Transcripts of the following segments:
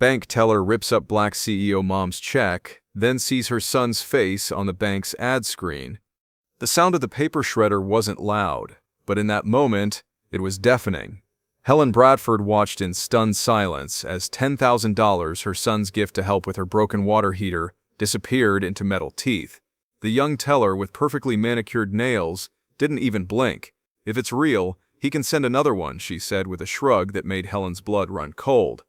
Bank teller rips up Black CEO mom's check, then sees her son's face on the bank's ad screen. The sound of the paper shredder wasn't loud, but in that moment, it was deafening. Helen Bradford watched in stunned silence as $10,000, her son's gift to help with her broken water heater, disappeared into metal teeth. The young teller with perfectly manicured nails didn't even blink. "If it's real, he can send another one," she said with a shrug that made Helen's blood run cold.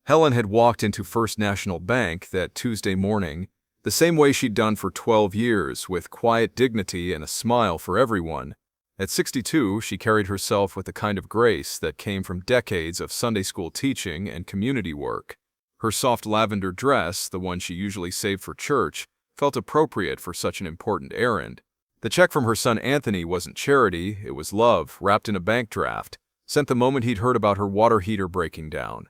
Helen had walked into First National Bank that Tuesday morning, the same way she'd done for 12 years, with quiet dignity and a smile for everyone. At 62, she carried herself with the kind of grace that came from decades of Sunday school teaching and community work. Her soft lavender dress, the one she usually saved for church, felt appropriate for such an important errand. The check from her son Anthony wasn't charity, it was love, wrapped in a bank draft, sent the moment he'd heard about her water heater breaking down.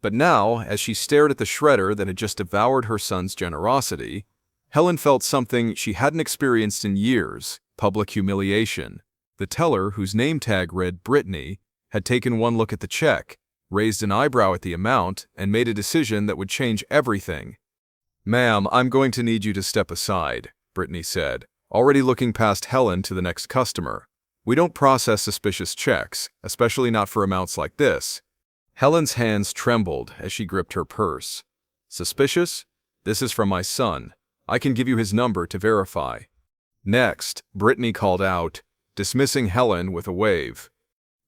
But now, as she stared at the shredder that had just devoured her son's generosity, Helen felt something she hadn't experienced in years: public humiliation. The teller, whose name tag read Brittany, had taken one look at the check, raised an eyebrow at the amount, and made a decision that would change everything. "Ma'am, I'm going to need you to step aside," Brittany said, already looking past Helen to the next customer. "We don't process suspicious checks, especially not for amounts like this." Helen's hands trembled as she gripped her purse. "Suspicious? This is from my son. I can give you his number to verify." "Next," Brittany called out, dismissing Helen with a wave.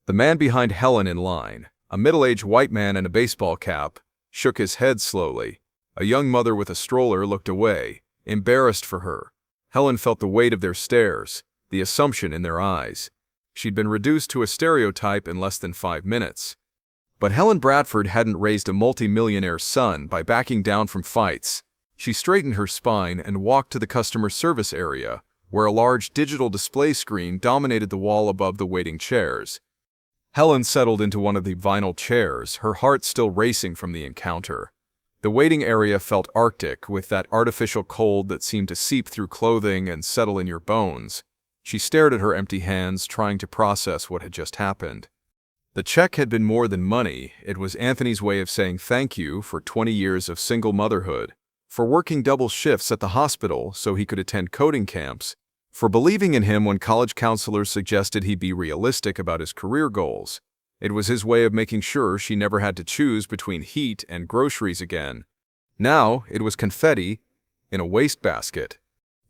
The man behind Helen in line, a middle-aged white man in a baseball cap, shook his head slowly. A young mother with a stroller looked away, embarrassed for her. Helen felt the weight of their stares, the assumption in their eyes. She'd been reduced to a stereotype in less than 5 minutes. But Helen Bradford hadn't raised a multi-millionaire son by backing down from fights. She straightened her spine and walked to the customer service area, where a large digital display screen dominated the wall above the waiting chairs. Helen settled into one of the vinyl chairs, her heart still racing from the encounter. The waiting area felt arctic, with that artificial cold that seemed to seep through clothing and settle in your bones. She stared at her empty hands, trying to process what had just happened. The check had been more than money. It was Anthony's way of saying thank you for 20 years of single motherhood, for working double shifts at the hospital so he could attend coding camps, for believing in him when college counselors suggested he be realistic about his career goals. It was his way of making sure she never had to choose between heat and groceries again. Now it was confetti in a wastebasket.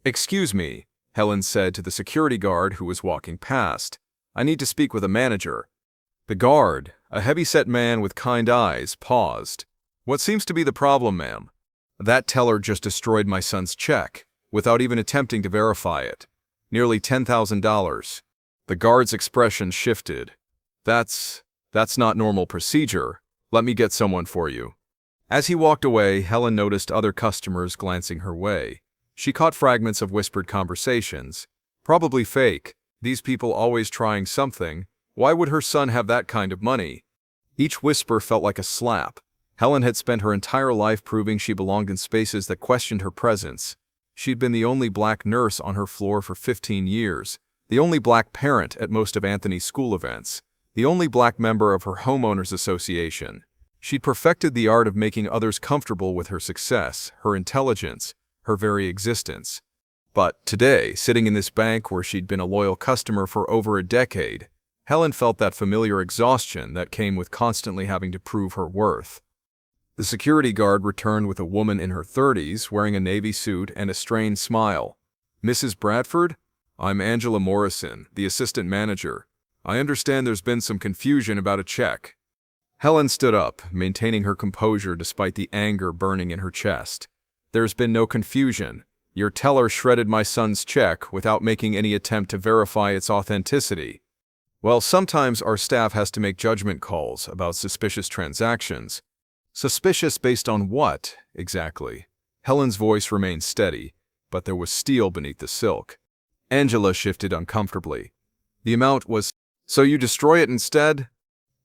"Excuse me," Helen said to the security guard who was walking past. "I need to speak with a manager." The guard, a heavy-set man with kind eyes, paused. "What seems to be the problem, ma'am?" "That teller just destroyed my son's check, without even attempting to verify it. Nearly $10,000. The guard's expression shifted. That's not normal procedure. Let me get someone for you." As he walked away, Helen noticed other customers glancing her way. She caught fragments of whispered conversations. Probably fake. These people always trying something. Why would her son have that kind of money? Each whisper felt like a slap. Helen had spent her entire life proving she belonged in spaces that questioned her presence. She'd been the only black nurse on her floor for 15 years, the only black parent at most of Anthony's school events, the only black member of her homeowners association. She'd perfected the art of making others comfortable with her success, her intelligence, her very existence. But today, sitting in this bank where she'd been a loyal customer for over a decade, Helen felt that familiar exhaustion that came with constantly having to prove her worth. The security guard returned with a woman in her 30s wearing a navy suit and a strained smile. "Mrs. Bradford? I'm Angela Morrison, the assistant manager. I understand there's been some confusion about a check." Helen stood up, maintaining her composure despite the anger burning in her chest. "There's been no confusion. Your teller shredded my son's check without making any attempt to verify its authenticity. Well, sometimes our staff has to make judgment calls about suspicious transactions." "Suspicious based on what, exactly?" Helen's voice remained steady, but there was steel beneath the silk. Angela shifted uncomfortably. "The amount was... So you destroy it instead?"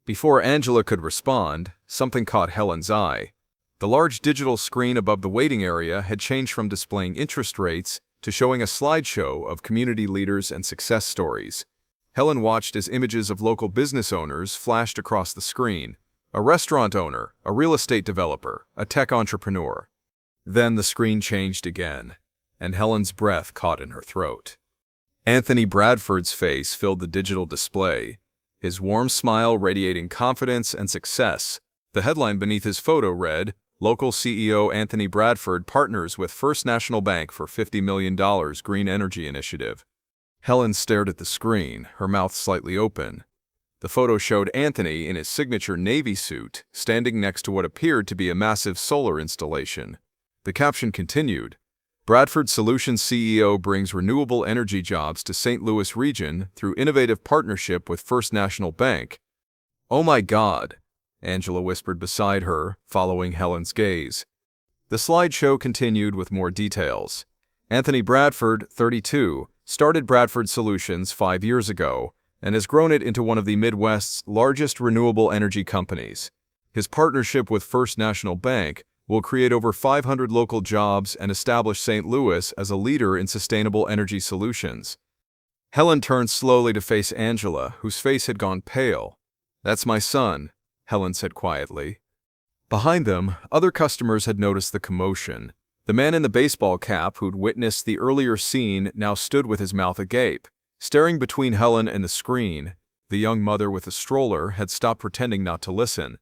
Before Angela could respond, something caught Helen's eye. The large digital screen above the waiting area had changed from displaying interest rates to showing a slideshow of community leaders and success stories. Helen watched as images of local business owners flashed across the screen. A restaurant owner, a real estate developer, a tech entrepreneur. Then the screen changed again, and Helen's breath caught in her throat. Anthony Bradford's face filled the digital display, his warm smile radiating confidence and success. The headline beneath his photo read, "Local CEO Anthony Bradford partners with First National Bank for $50 million Green Energy Initiative." Helen stared at the screen, her mouth slightly open. The photo showed Anthony in his signature navy suit, standing next to what appeared to be a massive solar installation. The caption continued, "Bradford Solutions CEO brings renewable energy jobs to St. Louis region through innovative partnership with First National Bank." "Oh my God," Angela whispered beside her, following Helen's gaze. The slideshow continued with more details. Anthony Bradford, 32, started Bradford Solutions 5 years ago and has grown it into one of the Midwest's largest renewable energy companies. His partnership with First National Bank will create over 500 local jobs and establish St. Louis as a leader in sustainable energy solutions. Helen turned slowly to face Angela, whose face had gone pale. "That's my son," Helen said quietly. Behind them, other customers had noticed the commotion. The man in the baseball cap who'd witnessed the earlier scene now stood with his mouth agape, staring between Helen and the screen. The young mother with the stroller had stopped pretending not to listen.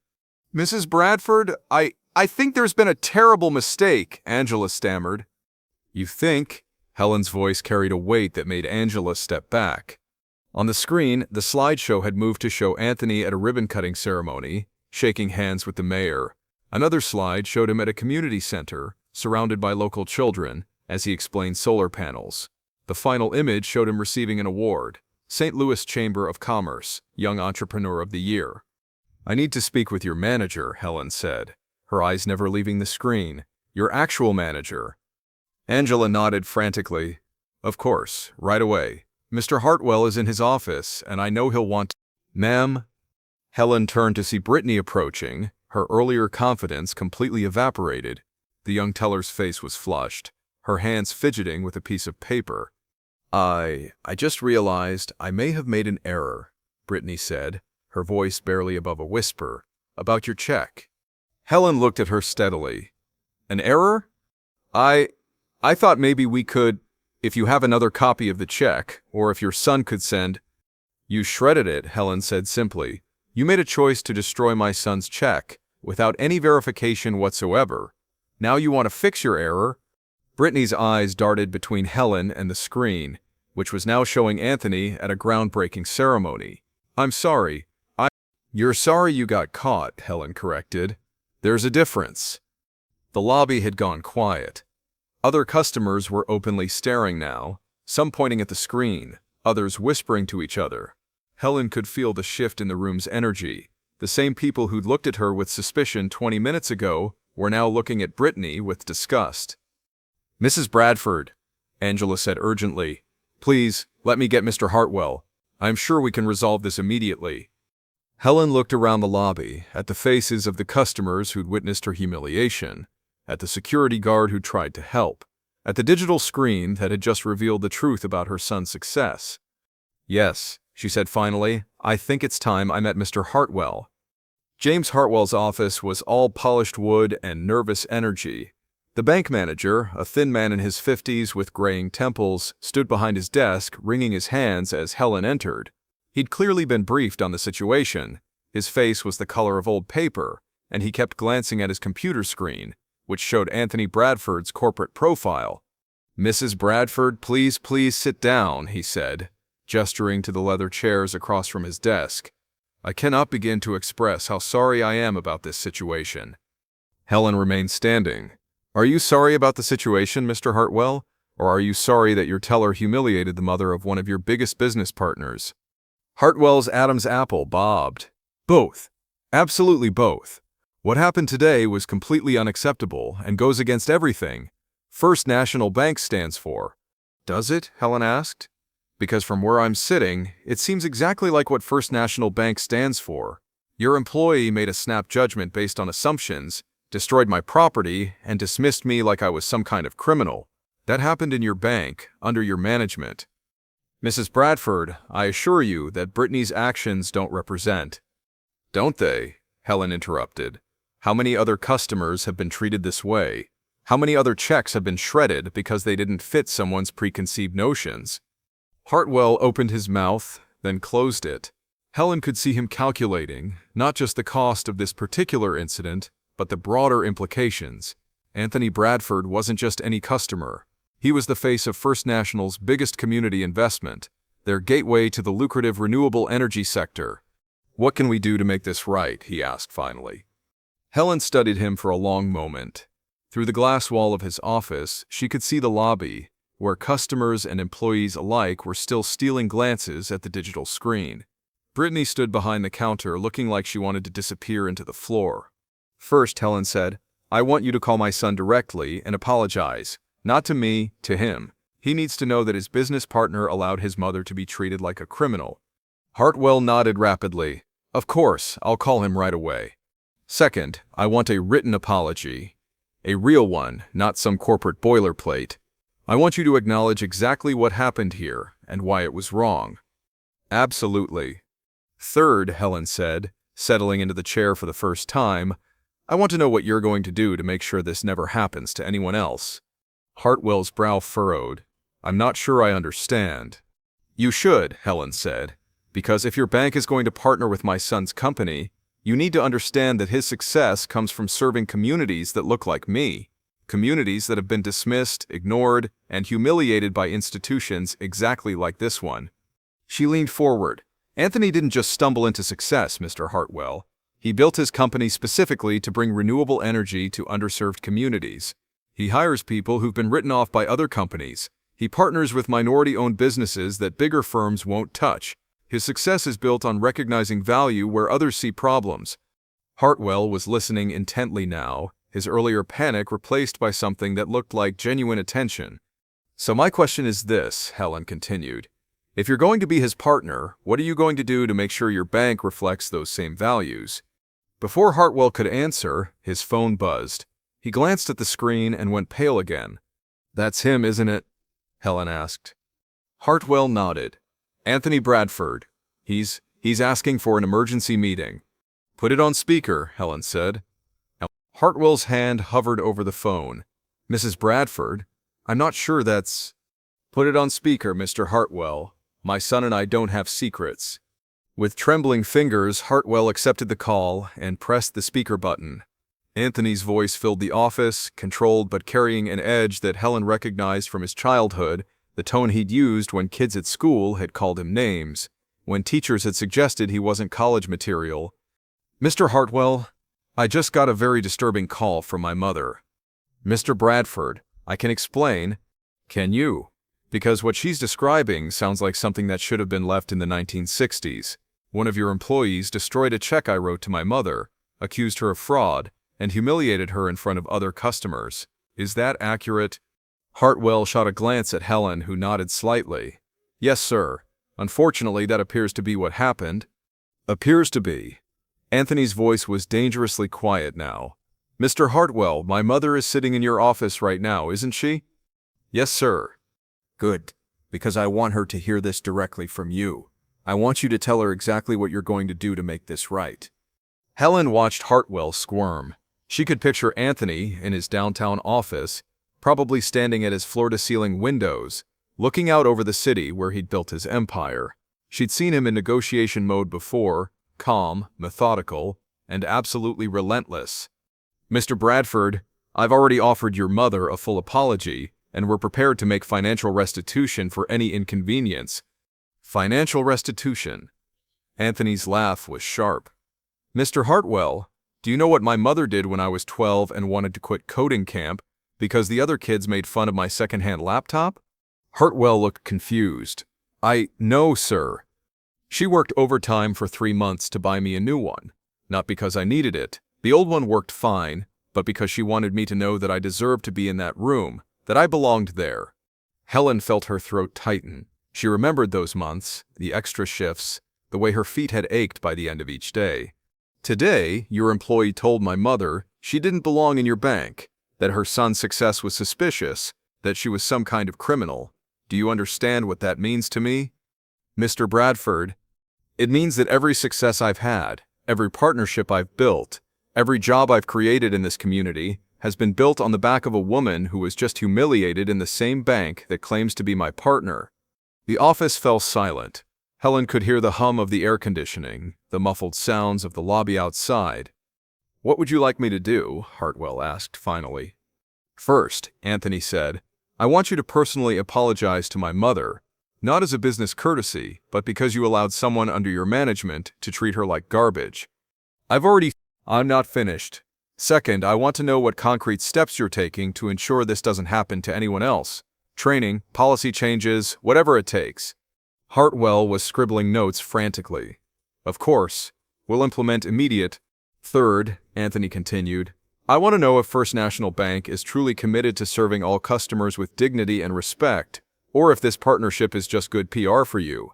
"Mrs. Bradford, I think there's been a terrible mistake," Angela stammered. "You think?" Helen's voice carried a weight that made Angela step back. On the screen, the slideshow had moved to show Anthony at a ribbon-cutting ceremony, shaking hands with the mayor. Another slide showed him at a community center, surrounded by local children, as he explained solar panels. The final image showed him receiving an award, St. Louis Chamber of Commerce, Young Entrepreneur of the Year. "I need to speak with your manager," Helen said, her eyes never leaving the screen. "Your actual manager." Angela nodded frantically. "Of course, right away. Mr. Hartwell is in his office, and I know he'll want—" "Ma'am?" Helen turned to see Brittany approaching, her earlier confidence completely evaporated. The young teller's face was flushed, her hands fidgeting with a piece of paper. I just realized I may have made an error," Brittany said, her voice barely above a whisper, "about your check." Helen looked at her steadily. "An error? I thought maybe we could, if you have another copy of the check, or if your son could send—" "You shredded it," Helen said simply. "You made a choice to destroy my son's check, without any verification whatsoever. Now you want to fix your error?" Brittany's eyes darted between Helen and the screen, which was now showing Anthony at a groundbreaking ceremony. "I'm sorry. You're sorry you got caught," Helen corrected. "There's a difference." The lobby had gone quiet. Other customers were openly staring now, some pointing at the screen, others whispering to each other. Helen could feel the shift in the room's energy. The same people who'd looked at her with suspicion 20 minutes ago were now looking at Brittany with disgust. "Mrs. Bradford," Angela said urgently, "please, let me get Mr. Hartwell. I'm sure we can resolve this immediately." Helen looked around the lobby, at the faces of the customers who'd witnessed her humiliation, at the security guard who tried to help, at the digital screen that had just revealed the truth about her son's success. "Yes," she said finally, "I think it's time I met Mr. Hartwell." James Hartwell's office was all polished wood and nervous energy. The bank manager, a thin man in his 50s with graying temples, stood behind his desk, wringing his hands as Helen entered. He'd clearly been briefed on the situation. His face was the color of old paper, and he kept glancing at his computer screen, which showed Anthony Bradford's corporate profile. "Mrs. Bradford, please sit down," he said, gesturing to the leather chairs across from his desk. "I cannot begin to express how sorry I am about this situation." Helen remained standing. "Are you sorry about the situation, Mr. Hartwell, or are you sorry that your teller humiliated the mother of one of your biggest business partners?" Hartwell's Adam's apple bobbed. "Both. Absolutely both. What happened today was completely unacceptable and goes against everything First National Bank stands for." "Does it?" Helen asked. "Because from where I'm sitting, it seems exactly like what First National Bank stands for. Your employee made a snap judgment based on assumptions, destroyed my property, and dismissed me like I was some kind of criminal. That happened in your bank, under your management. Mrs. Bradford, I assure you that Brittany's actions don't represent." "Don't they?" Helen interrupted. How many other customers have been treated this way? How many other checks have been shredded because they didn't fit someone's preconceived notions? Hartwell opened his mouth, then closed it. Helen could see him calculating, not just the cost of this particular incident, but the broader implications. Anthony Bradford wasn't just any customer. He was the face of First National's biggest community investment, their gateway to the lucrative renewable energy sector. What can we do to make this right? He asked finally. Helen studied him for a long moment. Through the glass wall of his office, she could see the lobby, where customers and employees alike were still stealing glances at the digital screen. Brittany stood behind the counter looking like she wanted to disappear into the floor. First, Helen said, I want you to call my son directly and apologize. Not to me, to him. He needs to know that his business partner allowed his mother to be treated like a criminal. Hartwell nodded rapidly. Of course, I'll call him right away. Second, I want a written apology. A real one, not some corporate boilerplate. I want you to acknowledge exactly what happened here and why it was wrong. Absolutely. Third, Helen said, settling into the chair for the first time, I want to know what you're going to do to make sure this never happens to anyone else. Hartwell's brow furrowed. I'm not sure I understand. You should, Helen said, because if your bank is going to partner with my son's company, you need to understand that his success comes from serving communities that look like me, communities that have been dismissed, ignored, and humiliated by institutions exactly like this one. She leaned forward. Anthony didn't just stumble into success, Mr. Hartwell. He built his company specifically to bring renewable energy to underserved communities. He hires people who've been written off by other companies. He partners with minority-owned businesses that bigger firms won't touch. His success is built on recognizing value where others see problems. Hartwell was listening intently now, his earlier panic replaced by something that looked like genuine attention. So my question is this, Helen continued. If you're going to be his partner, what are you going to do to make sure your bank reflects those same values? Before Hartwell could answer, his phone buzzed. He glanced at the screen and went pale again. That's him, isn't it? Helen asked. Hartwell nodded. Anthony Bradford. He's asking for an emergency meeting. Put it on speaker, Helen said. Hartwell's hand hovered over the phone. Mrs. Bradford? I'm not sure that's... Put it on speaker, Mr. Hartwell. My son and I don't have secrets. With trembling fingers, Hartwell accepted the call and pressed the speaker button. Anthony's voice filled the office, controlled but carrying an edge that Helen recognized from his childhood, the tone he'd used when kids at school had called him names, when teachers had suggested he wasn't college material. Mr. Hartwell, I just got a very disturbing call from my mother. Mr. Bradford, I can explain. Can you? Because what she's describing sounds like something that should have been left in the 1960s. One of your employees destroyed a check I wrote to my mother, accused her of fraud, and humiliated her in front of other customers. Is that accurate? Hartwell shot a glance at Helen, who nodded slightly. Yes, sir. Unfortunately, that appears to be what happened. Appears to be. Anthony's voice was dangerously quiet now. Mr. Hartwell, my mother is sitting in your office right now, isn't she? Yes, sir. Good, because I want her to hear this directly from you. I want you to tell her exactly what you're going to do to make this right. Helen watched Hartwell squirm. She could picture Anthony in his downtown office, probably standing at his floor-to-ceiling windows, looking out over the city where he'd built his empire. She'd seen him in negotiation mode before, calm, methodical, and absolutely relentless. Mr. Bradford, I've already offered your mother a full apology, and we're prepared to make financial restitution for any inconvenience. Financial restitution. Anthony's laugh was sharp. Mr. Hartwell, do you know what my mother did when I was 12 and wanted to quit coding camp because the other kids made fun of my secondhand laptop? Hartwell looked confused. No, sir. She worked overtime for 3 months to buy me a new one. Not because I needed it. The old one worked fine, but because she wanted me to know that I deserved to be in that room, that I belonged there. Helen felt her throat tighten. She remembered those months, the extra shifts, the way her feet had ached by the end of each day. Today, your employee told my mother she didn't belong in your bank, that her son's success was suspicious, that she was some kind of criminal. Do you understand what that means to me? Mr. Bradford, it means that every success I've had, Every partnership I've built, every job I've created in this community, has been built on the back of a woman who was just humiliated in the same bank that claims to be my partner." The office fell silent. Helen could hear the hum of the air conditioning, the muffled sounds of the lobby outside. "What would you like me to do?" Hartwell asked finally. "First," Anthony said, "I want you to personally apologize to my mother, not as a business courtesy, but because you allowed someone under your management to treat her like garbage." I'm not finished. Second, I want to know what concrete steps you're taking to ensure this doesn't happen to anyone else. Training, policy changes, whatever it takes. Hartwell was scribbling notes frantically. "Of course, we'll implement immediate." "Third," Anthony continued, "I want to know if First National Bank is truly committed to serving all customers with dignity and respect, or if this partnership is just good PR for you."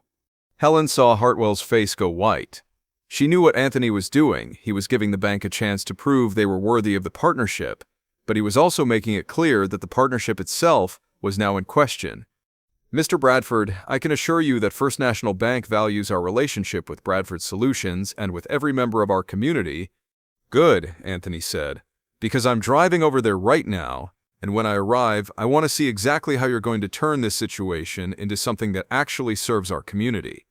Helen saw Hartwell's face go white. She knew what Anthony was doing. He was giving the bank a chance to prove they were worthy of the partnership, but he was also making it clear that the partnership itself was now in question. "Mr. Bradford, I can assure you that First National Bank values our relationship with Bradford Solutions and with every member of our community." "Good," Anthony said, "because I'm driving over there right now, and when I arrive, I want to see exactly how you're going to turn this situation into something that actually serves our community."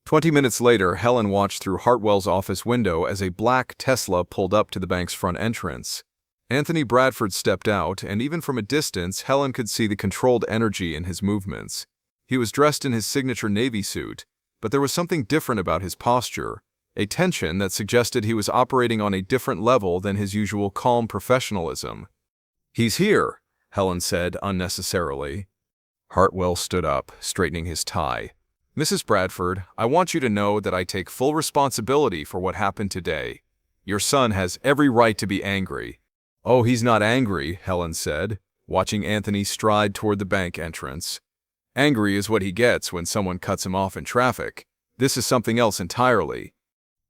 20 minutes later, Helen watched through Hartwell's office window as a black Tesla pulled up to the bank's front entrance. Anthony Bradford stepped out, and even from a distance, Helen could see the controlled energy in his movements. He was dressed in his signature Navy suit, but there was something different about his posture, a tension that suggested he was operating on a different level than his usual calm professionalism. "He's here," Helen said unnecessarily. Hartwell stood up, straightening his tie. "Mrs. Bradford, I want you to know that I take full responsibility for what happened today. Your son has every right to be angry." "Oh, he's not angry," Helen said, watching Anthony stride toward the bank entrance. "Angry is what he gets when someone cuts him off in traffic. This is something else entirely."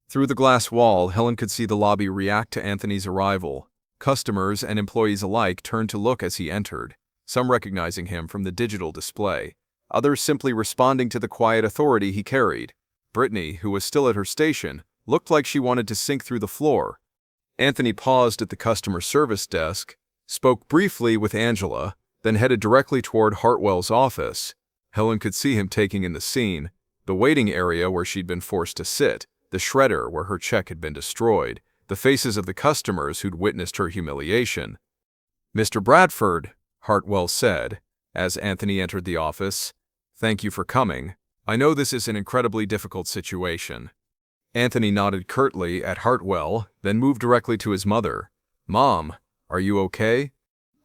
Through the glass wall, Helen could see the lobby react to Anthony's arrival. Customers and employees alike turned to look as he entered, some recognizing him from the digital display, others simply responding to the quiet authority he carried. Brittany, who was still at her station, looked like she wanted to sink through the floor. Anthony paused at the customer service desk, spoke briefly with Angela, then headed directly toward Hartwell's office. Helen could see him taking in the scene, the waiting area where she'd been forced to sit, the shredder where her check had been destroyed, the faces of the customers who'd witnessed her humiliation. "Mr. Bradford," Hartwell said, as Anthony entered the office, "thank you for coming. I know this is an incredibly difficult situation." Anthony nodded curtly at Hartwell, then moved directly to his mother. "Mom, are you okay?"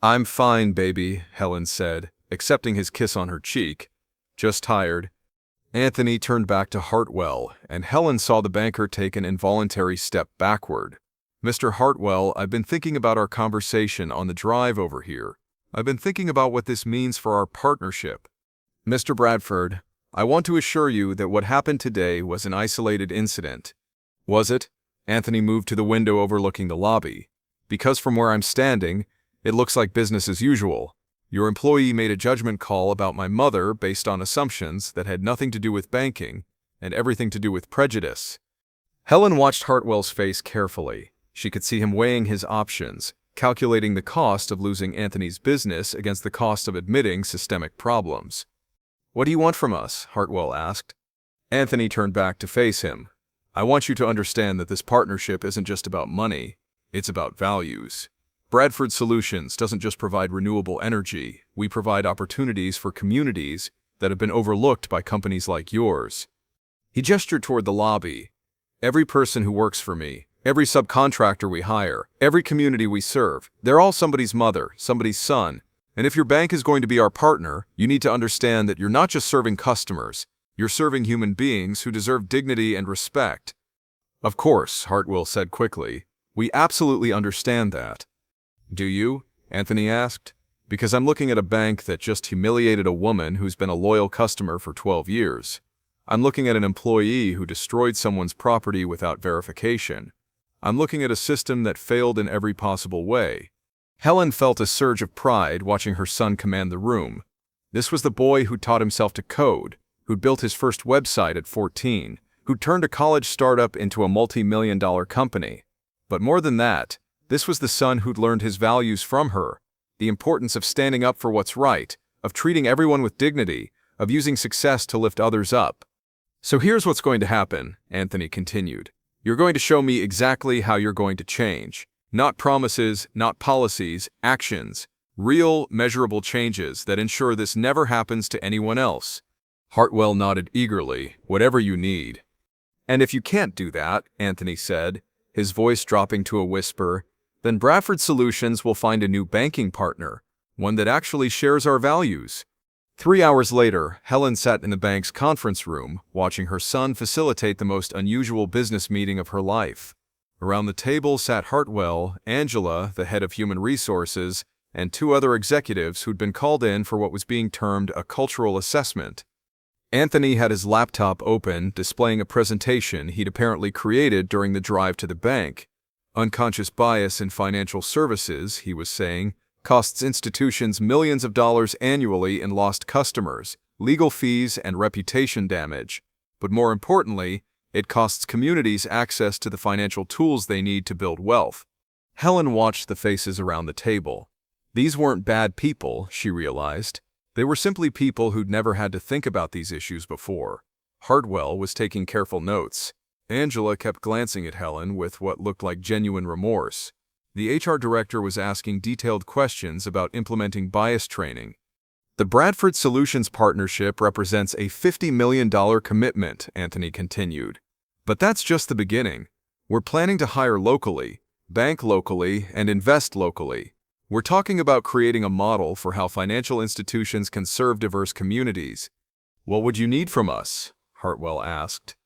"I'm fine, baby," Helen said, accepting his kiss on her cheek. "Just tired." Anthony turned back to Hartwell, and Helen saw the banker take an involuntary step backward. "Mr. Hartwell, I've been thinking about our conversation on the drive over here. I've been thinking about what this means for our partnership. Mr. Bradford, I want to assure you that what happened today was an isolated incident." "Was it?" Anthony moved to the window overlooking the lobby. "Because from where I'm standing, it looks like business as usual. Your employee made a judgment call about my mother based on assumptions that had nothing to do with banking and everything to do with prejudice." Helen watched Hartwell's face carefully. She could see him weighing his options, calculating the cost of losing Anthony's business against the cost of admitting systemic problems. "What do you want from us?" Hartwell asked. Anthony turned back to face him. "I want you to understand that this partnership isn't just about money, it's about values. Bradford Solutions doesn't just provide renewable energy, we provide opportunities for communities that have been overlooked by companies like yours." He gestured toward the lobby. "Every person who works for me, every subcontractor we hire, every community we serve, they're all somebody's mother, somebody's son. And if your bank is going to be our partner, you need to understand that you're not just serving customers, you're serving human beings who deserve dignity and respect." "Of course," Hartwell said quickly. "We absolutely understand that." "Do you?" Anthony asked. "Because I'm looking at a bank that just humiliated a woman who's been a loyal customer for 12 years. I'm looking at an employee who destroyed someone's property without verification. I'm looking at a system that failed in every possible way." Helen felt a surge of pride watching her son command the room. This was the boy who taught himself to code, who'd built his first website at 14, who turned a college startup into a multi-million-dollar company. But more than that, this was the son who'd learned his values from her, the importance of standing up for what's right, of treating everyone with dignity, of using success to lift others up. "So here's what's going to happen," Anthony continued. "You're going to show me exactly how you're going to change. Not promises, not policies, actions. Real, measurable changes that ensure this never happens to anyone else." Hartwell nodded eagerly. "Whatever you need." "And if you can't do that," Anthony said, his voice dropping to a whisper, "then Bradford Solutions will find a new banking partner, one that actually shares our values." 3 hours later, Helen sat in the bank's conference room, watching her son facilitate the most unusual business meeting of her life. Around the table sat Hartwell, Angela, the head of human resources, and 2 other executives who'd been called in for what was being termed a cultural assessment. Anthony had his laptop open, displaying a presentation he'd apparently created during the drive to the bank. "Unconscious bias in financial services," he was saying, "costs institutions millions of dollars annually in lost customers, legal fees, and reputation damage. But more importantly, it costs communities access to the financial tools they need to build wealth." Helen watched the faces around the table. These weren't bad people, she realized. They were simply people who'd never had to think about these issues before. Hartwell was taking careful notes. Angela kept glancing at Helen with what looked like genuine remorse. The HR director was asking detailed questions about implementing bias training. "The Bradford Solutions partnership represents a $50 million commitment," Anthony continued. "But that's just the beginning. We're planning to hire locally, bank locally, and invest locally. We're talking about creating a model for how financial institutions can serve diverse communities." "What would you need from us?" Hartwell asked.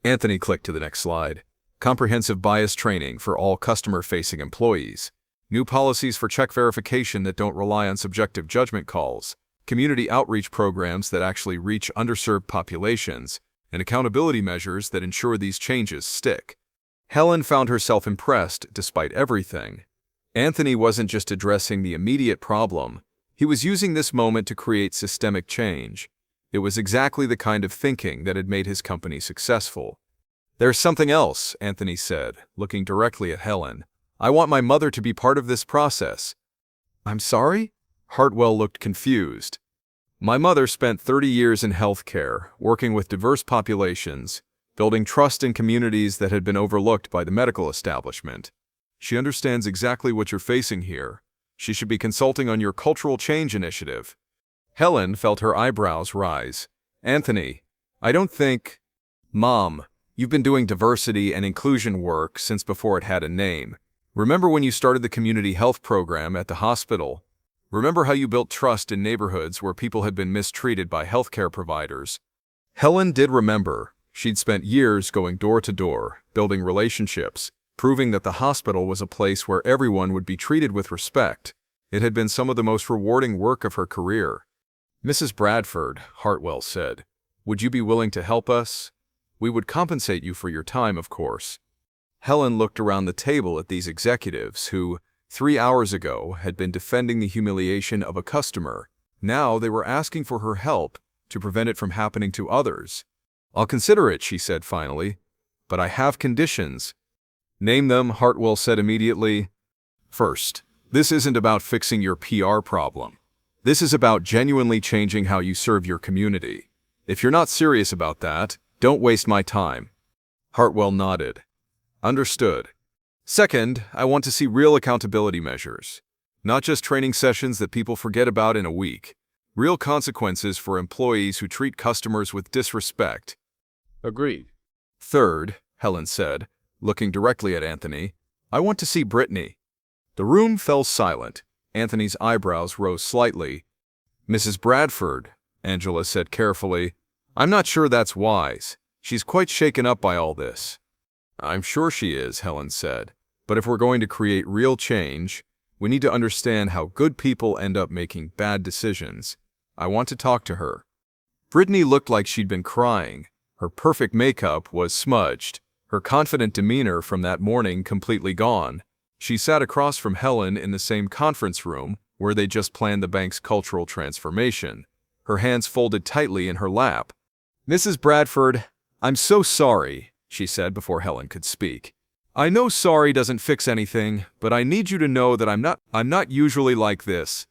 Anthony clicked to the next slide. "Comprehensive bias training for all customer-facing employees. New policies for check verification that don't rely on subjective judgment calls. Community outreach programs that actually reach underserved populations. And accountability measures that ensure these changes stick." Helen found herself impressed despite everything. Anthony wasn't just addressing the immediate problem. He was using this moment to create systemic change. It was exactly the kind of thinking that had made his company successful. "There's something else," Anthony said, looking directly at Helen. "I want my mother to be part of this process." "I'm sorry?" Hartwell looked confused. "My mother spent 30 years in healthcare, working with diverse populations, building trust in communities that had been overlooked by the medical establishment. She understands exactly what you're facing here. She should be consulting on your cultural change initiative." Helen felt her eyebrows rise. "Anthony, I don't think—" "Mom, you've been doing diversity and inclusion work since before it had a name. Remember when you started the community health program at the hospital? Remember how you built trust in neighborhoods where people had been mistreated by healthcare providers?" Helen did remember. She'd spent years going door to door, building relationships, proving that the hospital was a place where everyone would be treated with respect. It had been some of the most rewarding work of her career. "Mrs. Bradford," Hartwell said, "would you be willing to help us? We would compensate you for your time, of course." Helen looked around the table at these executives who, 3 hours ago, had been defending the humiliation of a customer. Now they were asking for her help to prevent it from happening to others. "I'll consider it," she said finally, "but I have conditions." "Name them," Hartwell said immediately. "First, this isn't about fixing your PR problem. This is about genuinely changing how you serve your community. If you're not serious about that, don't waste my time." Hartwell nodded. "Understood." "Second, I want to see real accountability measures. Not just training sessions that people forget about in a week. Real consequences for employees who treat customers with disrespect." "Agreed." "Third," Helen said, looking directly at Anthony, "I want to see Brittany." The room fell silent. Anthony's eyebrows rose slightly. "Mrs. Bradford," Angela said carefully, "I'm not sure that's wise. She's quite shaken up by all this." "I'm sure she is," Helen said. "But if we're going to create real change, we need to understand how good people end up making bad decisions. I want to talk to her." Brittany looked like she'd been crying. Her perfect makeup was smudged, her confident demeanor from that morning completely gone. She sat across from Helen in the same conference room where they just planned the bank's cultural transformation, her hands folded tightly in her lap. "Mrs. Bradford, "I'm so sorry," she said before Helen could speak. "I know sorry doesn't fix anything, but I need you to know that I'm not usually like this."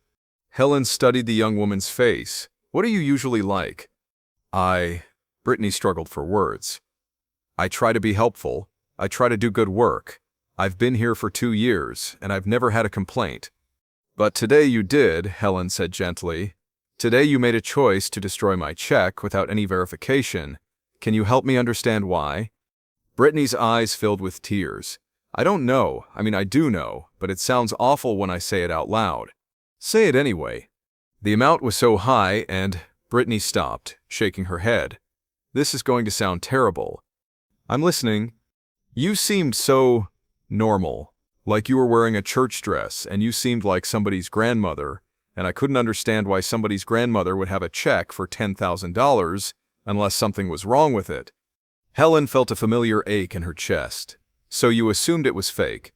Helen studied the young woman's face. "What are you usually like?" Brittany struggled for words. "I try to be helpful. I try to do good work. I've been here for 2 years, and I've never had a complaint." "But today you did," Helen said gently. "Today you made a choice to destroy my check without any verification. Can you help me understand why?" Brittany's eyes filled with tears. "I don't know. I do know, but it sounds awful when I say it out loud." "Say it anyway." "The amount was so high and—" Brittany stopped, shaking her head. "This is going to sound terrible." "I'm listening." "You seemed so normal. Like you were wearing a church dress, and you seemed like somebody's grandmother, and I couldn't understand why somebody's grandmother would have a check for $10,000 unless something was wrong with it." Helen felt a familiar ache in her chest. "So you assumed it was fake?"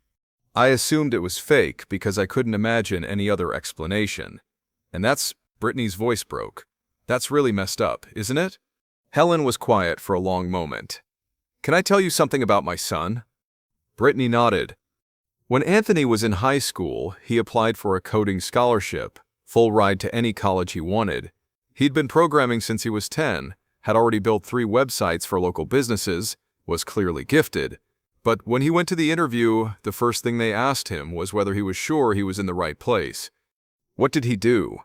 "I assumed it was fake because I couldn't imagine any other explanation." "And that's—" Brittany's voice broke. "That's really messed up, isn't it?" Helen was quiet for a long moment. "Can I tell you something about my son?" Brittany nodded. "When Anthony was in high school, he applied for a coding scholarship, full ride to any college he wanted. He'd been programming since he was 10, had already built 3 websites for local businesses, was clearly gifted. But when he went to the interview, the first thing they asked him was whether he was sure he was in the right place. What did he do?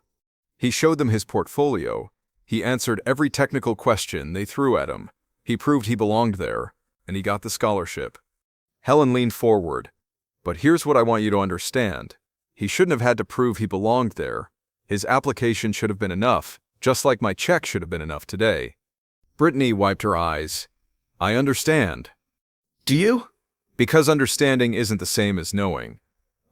He showed them his portfolio. He answered every technical question they threw at him. He proved he belonged there, and he got the scholarship." Helen leaned forward. "But here's what I want you to understand. He shouldn't have had to prove he belonged there. His application should have been enough, just like my check should have been enough today." Brittany wiped her eyes. "I understand." "Do you?" "Because understanding isn't the same as knowing.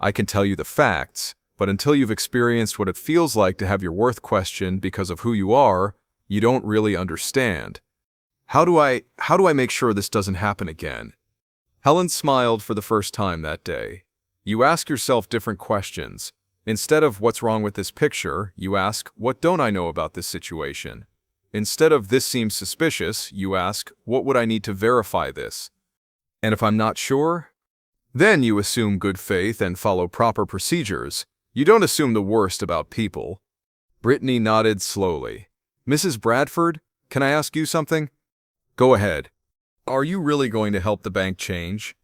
I can tell you the facts, but until you've experienced what it feels like to have your worth questioned because of who you are, you don't really understand." How do I make sure this doesn't happen again?" Helen smiled for the first time that day. "You ask yourself different questions. Instead of what's wrong with this picture, you ask, what don't I know about this situation? Instead of this seems suspicious, you ask, what would I need to verify this? And if I'm not sure? Then you assume good faith and follow proper procedures. You don't assume the worst about people." Brittany nodded slowly. "Mrs. Bradford, can I ask you something?" "Go ahead." "Are you really going to help the bank change?"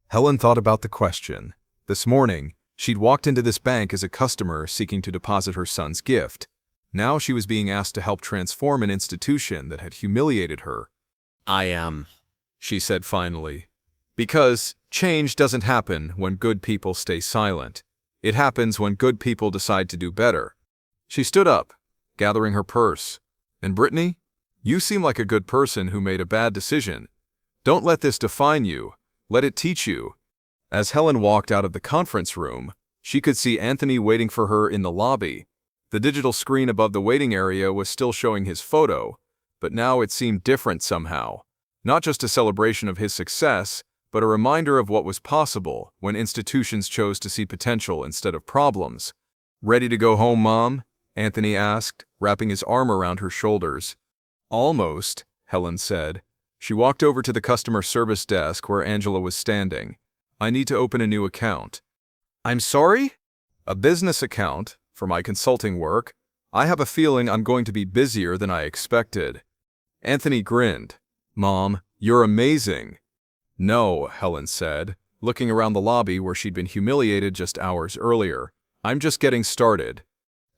Helen thought about the question. This morning, she'd walked into this bank as a customer seeking to deposit her son's gift. Now she was being asked to help transform an institution that had humiliated her. "I am," she said finally. "Because change doesn't happen when good people stay silent. It happens when good people decide to do better." She stood up, gathering her purse. "And Brittany, you seem like a good person who made a bad decision. Don't let this define you. Let it teach you." As Helen walked out of the conference room, she could see Anthony waiting for her in the lobby. The digital screen above the waiting area was still showing his photo, but now it seemed different somehow. Not just a celebration of his success, but a reminder of what was possible when institutions chose to see potential instead of problems. "Ready to go home, Mom?" Anthony asked, wrapping his arm around her shoulders. "Almost," Helen said. She walked over to the customer service desk where Angela was standing. "I need to open a new account." "I'm sorry?" "A business account, for my consulting work. I have a feeling I'm going to be busier than I expected." Anthony grinned. "Mom, you're amazing." "No," Helen said, looking around the lobby where she'd been humiliated just hours earlier. "I'm just getting started."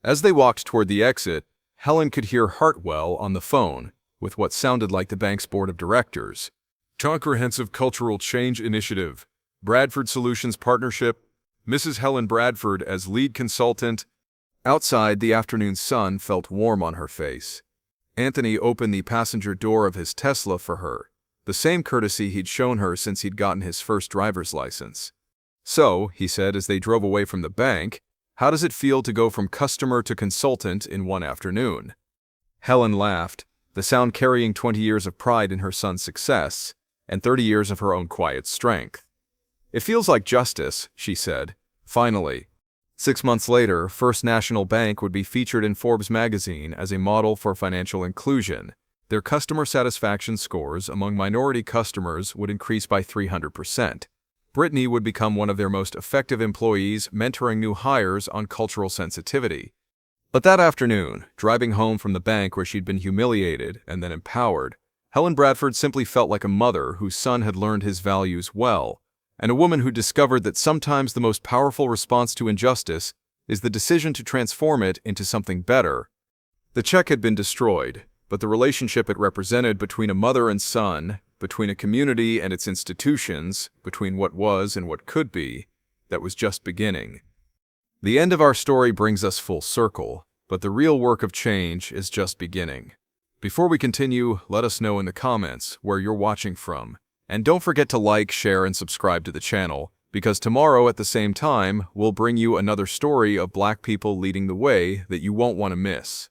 As they walked toward the exit, Helen could hear Hartwell on the phone with what sounded like the bank's board of directors. "Comprehensive Cultural Change Initiative, Bradford Solutions Partnership, Mrs. Helen Bradford as lead consultant." Outside, the afternoon sun felt warm on her face. Anthony opened the passenger door of his Tesla for her, the same courtesy he'd shown her since he'd gotten his first driver's license. "So," he said as they drove away from the bank, "how does it feel to go from customer to consultant in one afternoon?" Helen laughed, the sound carrying 20 years of pride in her son's success and 30 years of her own quiet strength. "It feels like justice," she said. "Finally." 6 months later, First National Bank would be featured in Forbes magazine as a model for financial inclusion. their customer satisfaction scores among minority customers would increase by 300%. Brittany would become one of their most effective employees, mentoring new hires on cultural sensitivity. But that afternoon, driving home from the bank where she'd been humiliated and then empowered, Helen Bradford simply felt like a mother whose son had learned his values well, and a woman who discovered that sometimes the most powerful response to injustice is the decision to transform it into something better. The check had been destroyed, but the relationship it represented between a mother and son, between a community and its institutions, between what was and what could be, that was just beginning. The end of our story brings us full circle, but the real work of change is just beginning. Before we continue, let us know in the comments where you're watching from. And don't forget to like, share, and subscribe to the channel, because tomorrow at the same time, we'll bring you another story of Black people leading the way that you won't want to miss.